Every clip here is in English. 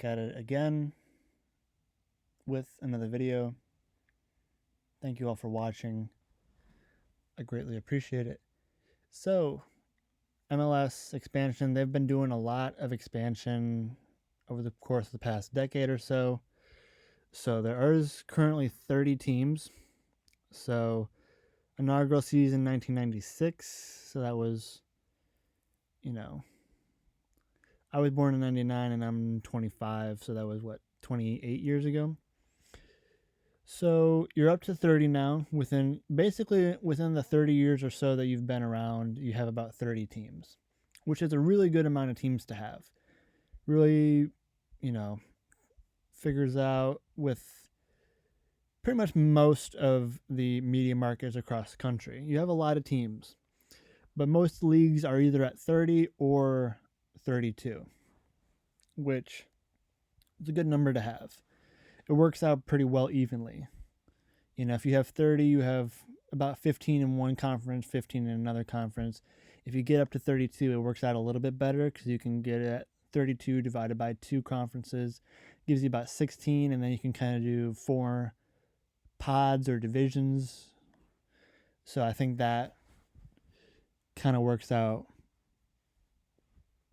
At it again with another video. Thank you all for watching. I greatly appreciate it. So, MLS expansion, they've been doing a lot of expansion over the course of the past decade or so. So, there is currently 30 teams. So, inaugural season 1996. So, that was, you know, I was born in 99 and I'm 25. So, that was 28 years ago. So you're up to 30 now. Within the 30 years or so that you've been around, you have about 30 teams, which is a really good amount of teams to have. Really, you know, figures out with pretty much most of the media markets across the country. You have a lot of teams, but most leagues are either at 30 or 32, which is a good number to have. It works out pretty well evenly. If you have 30, you have about 15 in one conference, 15 in another conference. If you get up to 32, it works out a little bit better because you can get it at 32 divided by two conferences, gives you about 16, and then you can kind of do 4 pods or divisions. So I think that kind of works out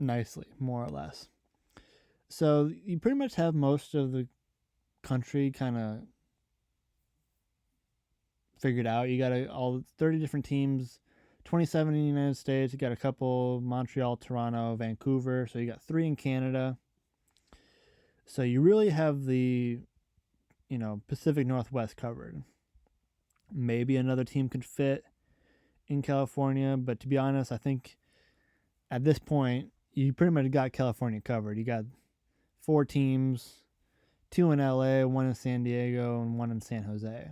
nicely, more or less. So you pretty much have most of the country kind of figured out. You got all 30 different teams, 27 in the United States. You got a couple: Montreal, Toronto, Vancouver. So you got 3 in Canada. So you really have the Pacific Northwest covered. Maybe another team could fit in California, but to be honest, I think at this point you pretty much got California covered. You got 4 teams, 2 in LA, 1 in San Diego, and 1 in San Jose.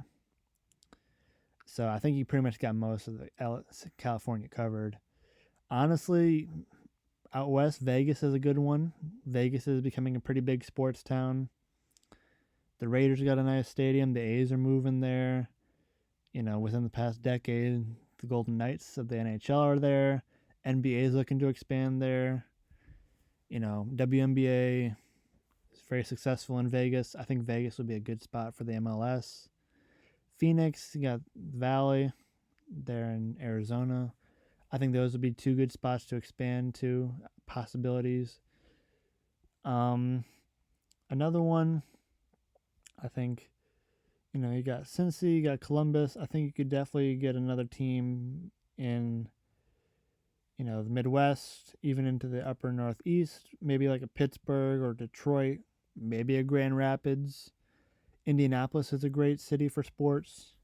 So I think you pretty much got most of the California covered. Honestly, out west, Vegas is a good one. Vegas is becoming a pretty big sports town. The Raiders got a nice stadium. The A's are moving there. Within the past decade, the Golden Knights of the NHL are there. NBA is looking to expand there. WNBA is very successful in Vegas. I think Vegas would be a good spot for the MLS. Phoenix, you got Valley there in Arizona. I think those would be 2 good spots to expand to, possibilities. Another one, I think, you got Cincy, you got Columbus. I think you could definitely get another team in, the Midwest, even into the upper Northeast, maybe like a Pittsburgh or Detroit, maybe a Grand Rapids. Indianapolis is a great city for sports.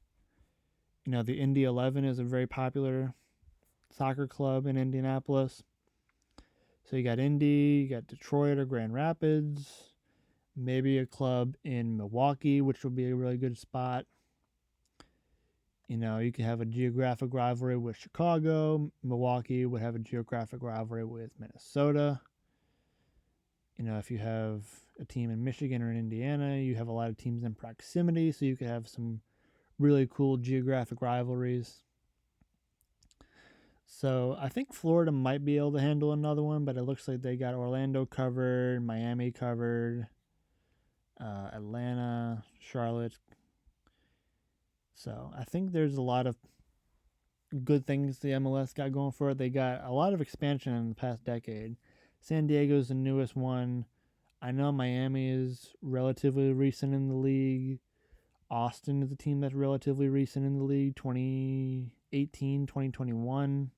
The Indy 11 is a very popular soccer club in Indianapolis. So you got Indy, you got Detroit or Grand Rapids, maybe a club in Milwaukee, which would be a really good spot. You could have a geographic rivalry with Chicago. Milwaukee would have a geographic rivalry with Minnesota. If you have a team in Michigan or in Indiana, you have a lot of teams in proximity, so you could have some really cool geographic rivalries. So I think Florida might be able to handle another one, but it looks like they got Orlando covered, Miami covered, Atlanta, Charlotte. So I think there's a lot of good things the MLS got going for it. They got a lot of expansion in the past decade. San Diego's the newest one. I know Miami is relatively recent in the league. Austin is a team that's relatively recent in the league, 2018, 2021.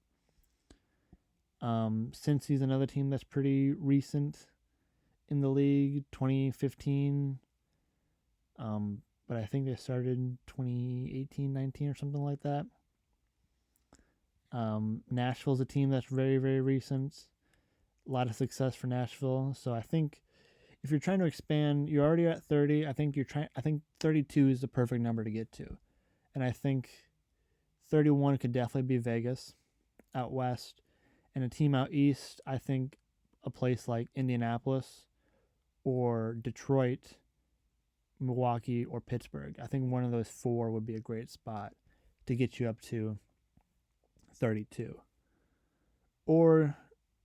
Cincy's another team that's pretty recent in the league, 2015. But I think they started in 2018, 19 or something like that. Nashville's a team that's very, very recent. A lot of success for Nashville. So I think if you're trying to expand, you're already at 30. I think 32 is the perfect number to get to. And I think 31 could definitely be Vegas out west. And a team out east, I think a place like Indianapolis or Detroit, Milwaukee, or Pittsburgh. I think one of those 4 would be a great spot to get you up to 32. Or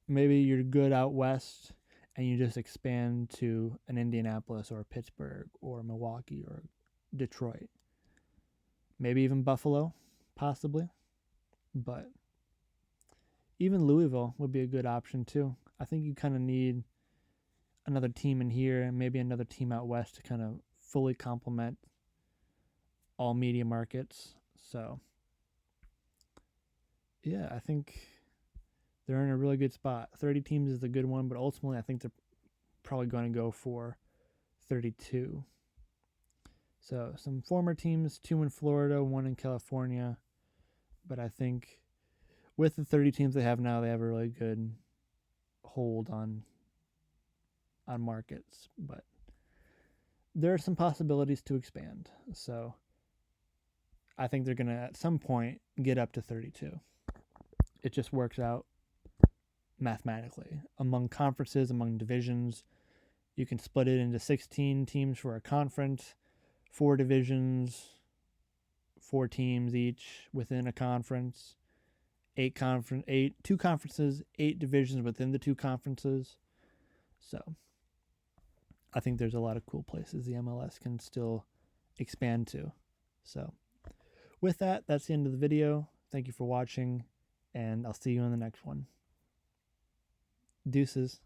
maybe you're good out west and you just expand to an Indianapolis or Pittsburgh or Milwaukee or Detroit. Maybe even Buffalo, possibly. But even Louisville would be a good option too. I think you kind of need another team in here and maybe another team out west to kind of fully complement all media markets. So, yeah, I think they're in a really good spot. 30 teams is a good one, but ultimately I think they're probably going to go for 32. So, some former teams, 2 in Florida, 1 in California. But I think with the 30 teams they have now, they have a really good hold on markets. But there are some possibilities to expand. So, I think they're going to, at some point, get up to 32. It just works out mathematically. Among conferences, among divisions, you can split it into 16 teams for a conference, 4 divisions, 4 teams each within a conference, 2 conferences, 8 divisions within the 2 conferences. So I think there's a lot of cool places the MLS can still expand to. So with that, that's the end of the video. Thank you for watching, and I'll see you in the next one. Deuces.